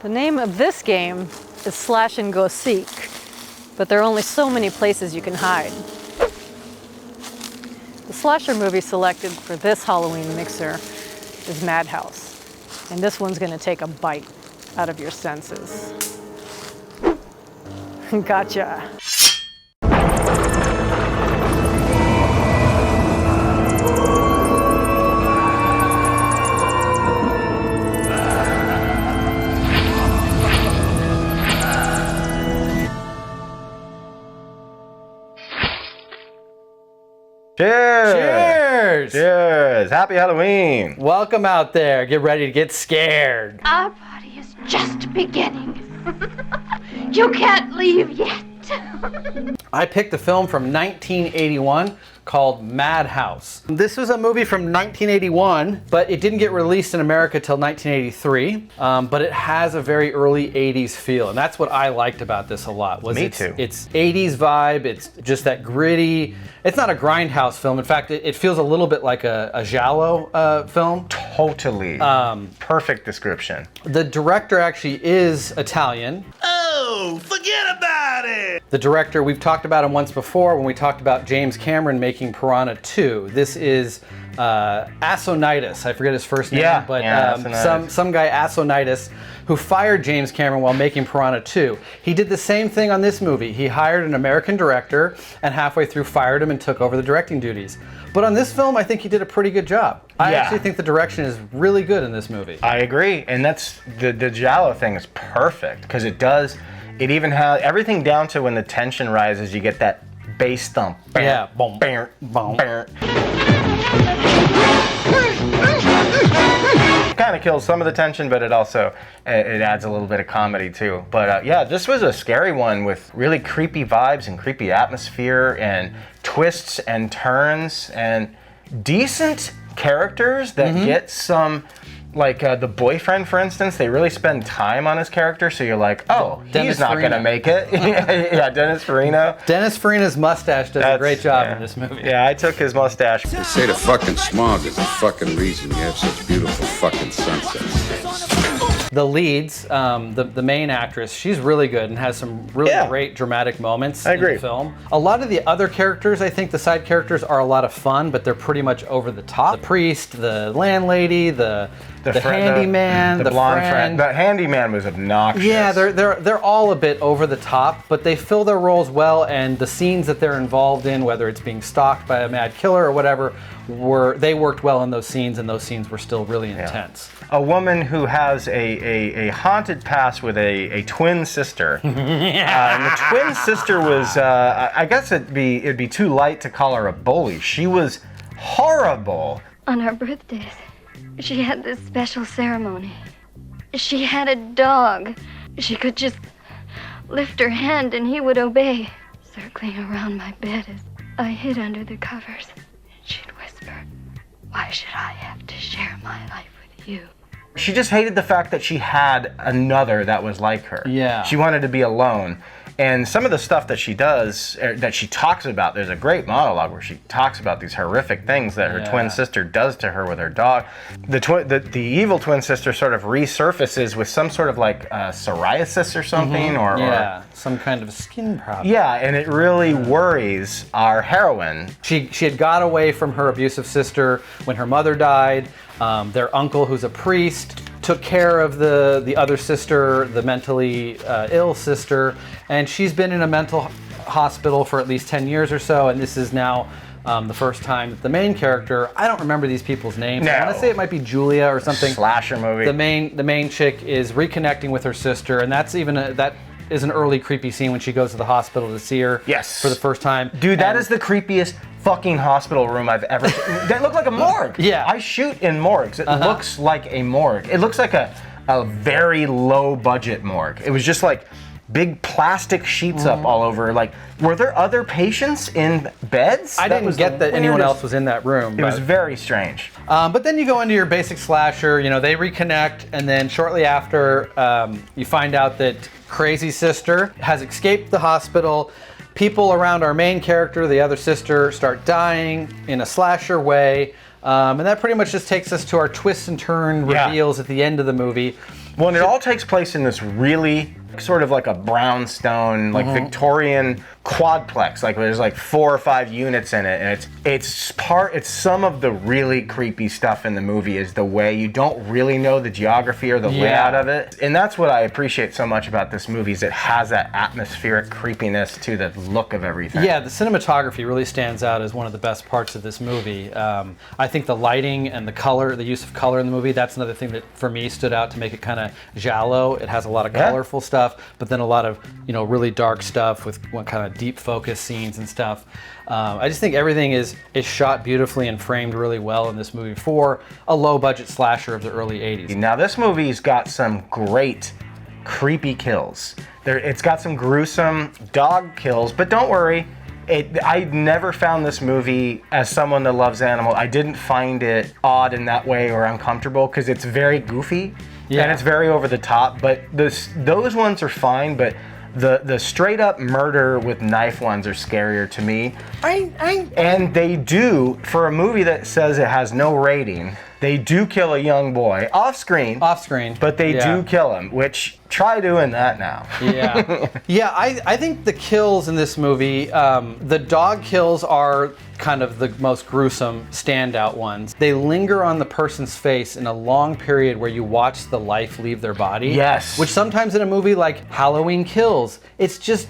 The name of this game is Slash and Go Seek, but there are only so many places you can hide. The slasher movie selected for this Halloween mixer is Madhouse, and this one's gonna take a bite out of your senses. Gotcha. Cheers! Cheers! Cheers! Happy Halloween! Welcome out there. Get ready to get scared. Our party is just beginning. You can't leave yet. I picked a film from 1981 called Madhouse. This was a movie from 1981, but it didn't get released in America till 1983. But it has a very early 80s feel, and that's what I liked about this a lot. Me too. It's 80s vibe. It's just that gritty. It's not a grindhouse film. In fact, it feels a little bit like a giallo film. Totally. Perfect description. The director actually is Italian. Oh, forget about it! The director, we've talked about him once before when we talked about James Cameron making Piranha 2. This is Assonitis. I forget his first name, but some guy Assonitis who fired James Cameron while making Piranha 2. He did the same thing on this movie. He hired an American director and halfway through fired him and took over the directing duties. But on this film, I think he did a pretty good job. I actually think the direction is really good in this movie. I agree, and that's the giallo thing is perfect because it does. It even has everything down to when the tension rises, you get that bass thump. Yeah, boom, Bam, boom. Kind of kills some of the tension, but it also it adds a little bit of comedy too. But yeah, this was a scary one with really creepy vibes and creepy atmosphere and twists and turns and decent characters that get some. Like the boyfriend, for instance, they really spend time on his character, so you're like, oh, he's not going to make it. Yeah, Dennis Farina. Dennis Farina's mustache does a great job in this movie. Yeah, I took his mustache. They say the fucking smog is the fucking reason you have such beautiful fucking sunsets. The leads, the main actress, she's really good and has some really great dramatic moments in the film. A lot of the other characters, I think the side characters are a lot of fun, but they're pretty much over the top. The priest, the landlady, the handyman, the blonde friend. The handyman was obnoxious. Yeah, they're all a bit over the top, but they fill their roles well, and the scenes that they're involved in, whether it's being stalked by a mad killer or whatever, they worked well in those scenes, and those scenes were still really intense. A woman who has a haunted past with a twin sister. And the twin sister was, I guess it'd be too light to call her a bully. She was horrible. On our birthdays, she had this special ceremony. She had a dog. She could just lift her hand and he would obey. Circling around my bed as I hid under the covers, she'd whisper, "Why should I have to share my life with you?" She just hated the fact that she had another that was like her. Yeah. She wanted to be alone. And some of the stuff that she does, that she talks about, there's a great monologue where she talks about these horrific things that her twin sister does to her with her dog. The evil twin sister sort of resurfaces with some sort of like psoriasis or something, or some kind of skin problem. Yeah, and it really worries our heroine. She had got away from her abusive sister when her mother died. Their uncle, who's a priest, took care of the other sister, the mentally ill sister, and she's been in a mental hospital for at least 10 years or so, and this is now the first time that the main character, I don't remember these people's names. No. I want to say it might be Julia or something. Slasher movie. The main chick is reconnecting with her sister, and that is an early creepy scene when she goes to the hospital to see her for the first time. Dude, that is the creepiest fucking hospital room I've ever seen. That looked like a morgue. Yeah. I shoot in morgues. It looks like a morgue. It looks like a very low budget morgue. It was just like big plastic sheets up all over. Like, were there other patients in beds? I didn't get that anyone else was in that room. It was very strange. But then you go into your basic slasher, they reconnect, and then shortly after, you find out that crazy sister has escaped the hospital. People around our main character, the other sister, start dying in a slasher way. And that pretty much just takes us to our twists and turn reveals at the end of the movie. Well, and it all takes place in this really sort of like a brownstone, like Victorian quadplex. Like there's like 4 or 5 units in it, and it's some of the really creepy stuff in the movie is the way you don't really know the geography or the layout of it. And that's what I appreciate so much about this movie is it has that atmospheric creepiness to the look of everything. Yeah, the cinematography really stands out as one of the best parts of this movie. I think the lighting and the color, the use of color in the movie, that's another thing that for me stood out to make it kind of giallo. It has a lot of colorful stuff, but then a lot of, really dark stuff with one kind of deep focus scenes and stuff. I just think everything is shot beautifully and framed really well in this movie for a low budget slasher of the early 80s. Now this movie's got some great creepy kills. It's got some gruesome dog kills, but don't worry, I never found this movie, as someone that loves animals, I didn't find it odd in that way or uncomfortable because it's very goofy and it's very over the top, but those ones are fine, but the straight up murder with knife ones are scarier to me. And they do, for a movie that says it has no rating, they do kill a young boy off screen, but they do kill him, which try doing that now. I think the kills in this movie, the dog kills are kind of the most gruesome standout ones. They linger on the person's face in a long period where you watch the life leave their body. Yes. Which sometimes in a movie like Halloween Kills, it's just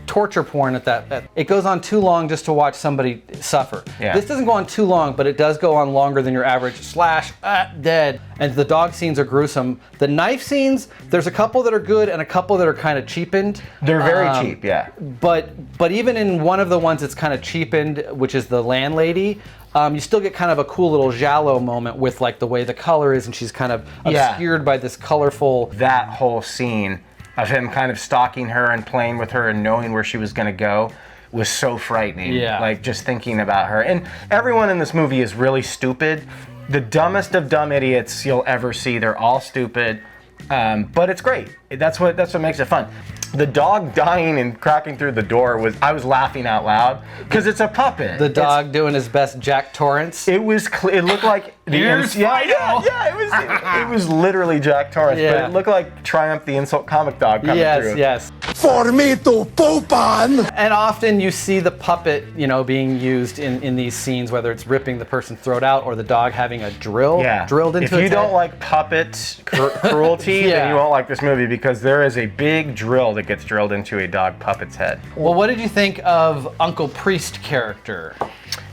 torture porn at that. It goes on too long just to watch somebody suffer. This doesn't go on too long, but it does go on longer than your average slash, dead. And the dog scenes are gruesome. The knife scenes, there's a couple that are good and a couple that are kind of cheapened. They're very cheap, But even in one of the ones that's kind of cheapened, which is the landlady, you still get kind of a cool little giallo moment with like the way the color is, and she's kind of obscured by this colorful. That whole scene of him kind of stalking her and playing with her and knowing where she was going to go was so frightening. Like just thinking about her. And everyone in this movie is really stupid. The dumbest of dumb idiots you'll ever see. They're all stupid, but it's great. That's what makes it fun. The dog dying and cracking through the door I was laughing out loud because it's a puppet. The dog doing his best Jack Torrance. It looked like it was literally Jack Torrance, but it looked like Triumph the Insult Comic Dog coming through. Yes. For me to poop on. And often you see the puppet, being used in these scenes, whether it's ripping the person's throat out or the dog having a drill drilled into its head. If you don't like puppet cruelty, then you won't like this movie because there is a big drill that gets drilled into a dog puppet's head. Well, what did you think of Uncle Priest character?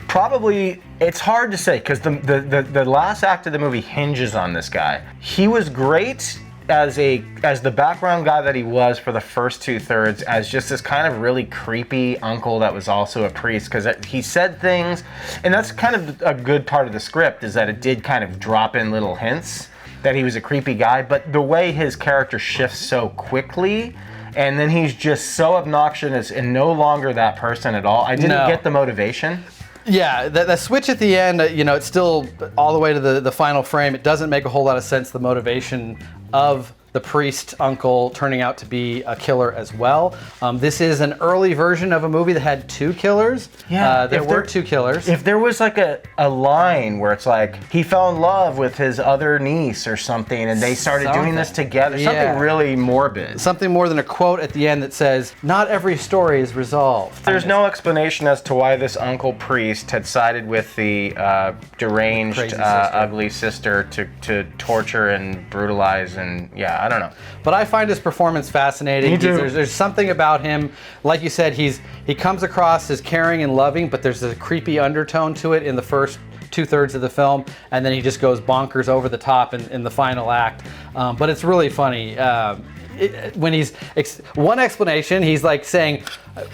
Probably, it's hard to say because the last act of the movie hinges on this guy. He was great as the background guy that he was for the first 2/3, as just this kind of really creepy uncle that was also a priest, because he said things, and that's kind of a good part of the script, is that it did kind of drop in little hints that he was a creepy guy, but the way his character shifts so quickly, and then he's just so obnoxious and no longer that person at all. I didn't get the motivation. Yeah, that switch at the end, it's still all the way to the final frame. It doesn't make a whole lot of sense, the motivation of the priest uncle turning out to be a killer as well. This is an early version of a movie that had 2 killers. There were 2 killers. If there was like a line where it's like he fell in love with his other niece or something and they started doing this together, something really morbid. Something more than a quote at the end that says, "Not every story is resolved." There's no explanation as to why this uncle priest had sided with the deranged, ugly sister to torture and brutalize, and I don't know. But I find his performance fascinating. Me too. There's something about him, like you said, he comes across as caring and loving, but there's a creepy undertone to it in the first 2/3 of the film, and then he just goes bonkers over the top in the final act. But it's really funny. When one explanation, he's like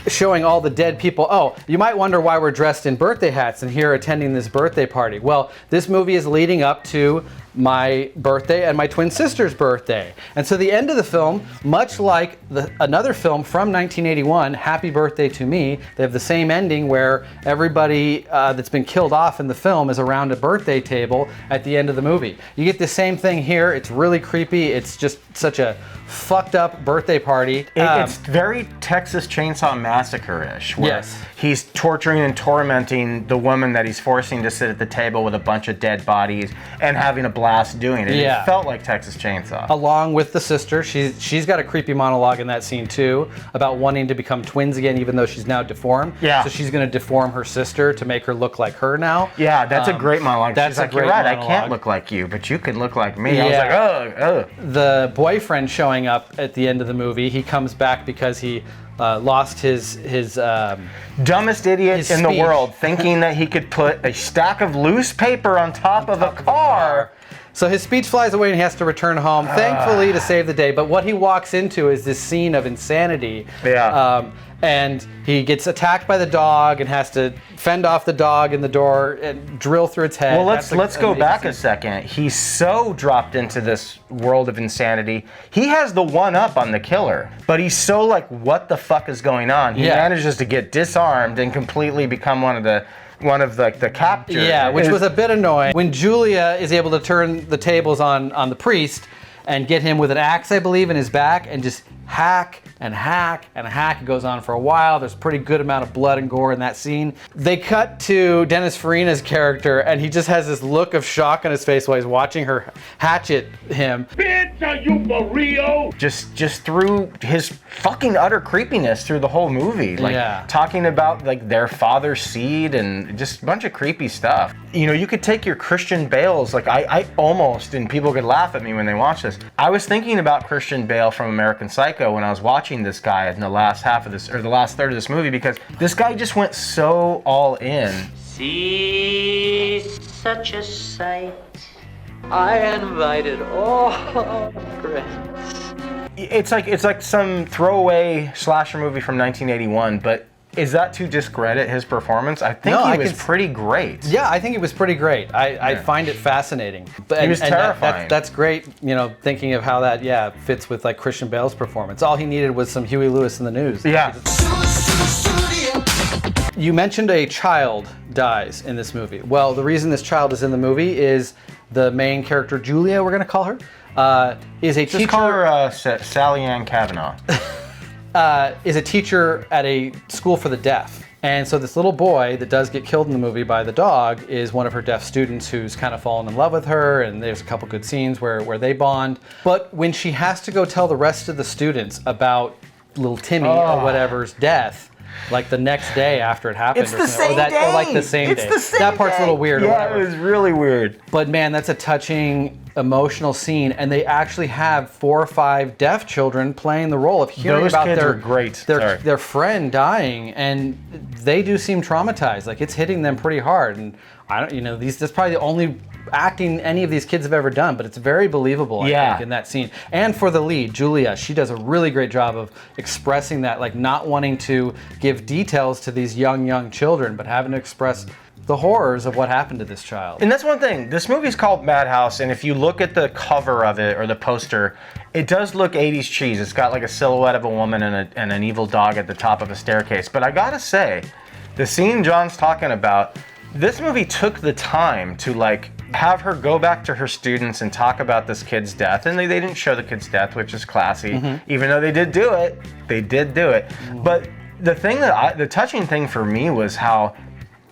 showing all the dead people, "Oh, you might wonder why we're dressed in birthday hats and here attending this birthday party." Well, this movie is leading up to my birthday and my twin sister's birthday. And so the end of the film, much like another film from 1981, Happy Birthday to Me, they have the same ending where everybody that's been killed off in the film is around a birthday table at the end of the movie. You get the same thing here. It's really creepy. It's just such a fucked up birthday party. It's very Texas Chainsaw Massacre-ish, where he's torturing and tormenting the woman that he's forcing to sit at the table with a bunch of dead bodies and having a blast doing it. Yeah. It felt like Texas Chainsaw. Along with the sister, she's got a creepy monologue in that scene too about wanting to become twins again, even though she's now deformed. Yeah. So she's going to deform her sister to make her look like her now. Yeah, that's a great monologue. That's She's like, a great you're right, monologue. I can't look like you, but you can look like me. Yeah. I was like, oh. The boyfriend showing up at the end of the movie, he comes back because he lost his dumbest idiot his in the speech. world, thinking that he could put a stack of loose paper on top of a car. So his speech flies away and he has to return home, thankfully, to save the day. But what he walks into is this scene of insanity. Yeah. And he gets attacked by the dog and has to fend off the dog in the door and drill through its head. Well, let's go back scene. a second. He's so dropped into this world of insanity. He has the one up on the killer, but he's so like, what the fuck is going on? He manages to get disarmed and completely become one of the captors. Yeah, which was a bit annoying. When Julia is able to turn the tables on the priest and get him with an axe, I believe, in his back and just hack and hack and hack. It goes on for a while. There's a pretty good amount of blood and gore in that scene. They cut to Dennis Farina's character and he just has this look of shock on his face while he's watching her hatchet him. Bitch, are you for real? Just through his fucking utter creepiness through the whole movie. Like talking about like their father's seed and just a bunch of creepy stuff. You know, you could take your Christian Bales, like I almost, and people could laugh at me when they watch this. I was thinking about Christian Bale from American Psycho when I was watching this guy in the last half of this, or the last third of this movie, because this guy just went so all in. See such a sight. I invited all friends. It's like some throwaway slasher movie from 1981, but is that to discredit his performance? I think he was pretty great. Yeah, I think it was pretty great. I find it fascinating. He was terrifying. That's great, you know, thinking of how that, fits with like Christian Bale's performance. All he needed was some Huey Lewis in the news. Yeah. You mentioned a child dies in this movie. Well, the reason this child is in the movie is the main character, Julia, we're going to call her, is a teacher. Just call her Sally Ann Kavanaugh. Is a teacher at a school for the deaf. And so this little boy that does get killed in the movie by the dog is one of her deaf students who's kind of fallen in love with her, and there's a couple good scenes where they bond. But when she has to go tell the rest of the students about little Timmy or whatever's death, like the next day after it happened, It's the same day. or like the same day. That part's a little weird. Yeah, it was really weird. But man, that's a touching, emotional scene, and they actually have 4 or 5 deaf children playing the role of hearing Those about kids are great. their friend dying, and they do seem traumatized. Like it's hitting them pretty hard, and I don't, that's probably the only acting any of these kids have ever done, but it's very believable, I think, in that scene. And for the lead, Julia, she does a really great job of expressing that, like not wanting to give details to these young children, but having to express the horrors of what happened to this child. And that's one thing. This movie's called Madhouse, and if you look at the cover of it or the poster, it does look 80s cheese. It's got like a silhouette of a woman and an evil dog at the top of a staircase. But I gotta say, the scene John's talking about, this movie took the time to like have her go back to her students and talk about this kid's death. And they didn't show the kid's death, which is classy. Even though they did do it. They did do it. But the thing the touching thing for me was how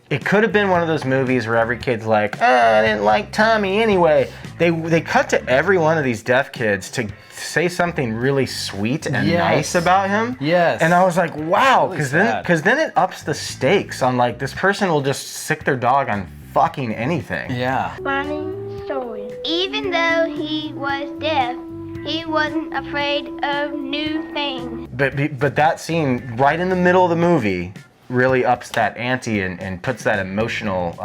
it could have been one of those movies where every kid's like, I didn't like Tommy anyway. They cut to every one of these deaf kids to say something really sweet and nice about him. Yes. And I was like, wow, Really because then it ups the stakes on like this person will just sick their dog on fucking anything. Yeah. Funny story. Even though he was deaf, he wasn't afraid of new things. But that scene right in the middle of the movie really ups that ante and puts that emotional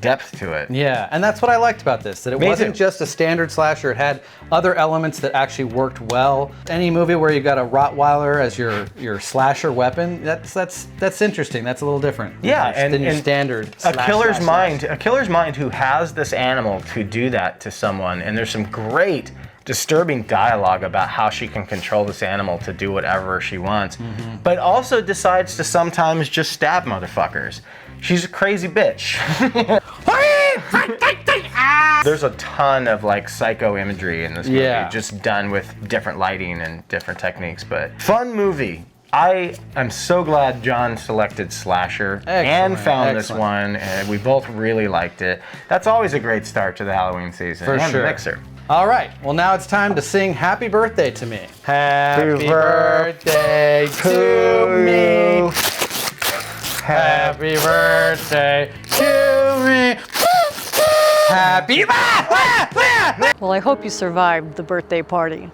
depth to it. Yeah, and that's what I liked about this, that it wasn't just a standard slasher. It had other elements that actually worked well. Any movie where you got a Rottweiler as your slasher weapon, that's interesting. That's a little different. Yeah, than your standard a killer's mind who has this animal to do that to someone, and there's some great disturbing dialogue about how she can control this animal to do whatever she wants, but also decides to sometimes just stab motherfuckers. She's a crazy bitch. There's a ton of like psycho imagery in this movie, just done with different lighting and different techniques, but fun movie. I am so glad John selected Slasher and found this one, and we both really liked it. That's always a great start to the Halloween season. For and sure. The mixer. All right, well now it's time to sing Happy Birthday to me. Happy birthday to me. Happy birthday to me. Happy. Well, I hope you survived the birthday party.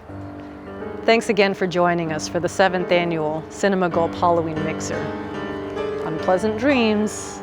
Thanks again for joining us for the 7th annual Cinema Gulp Halloween Mixer. Unpleasant dreams.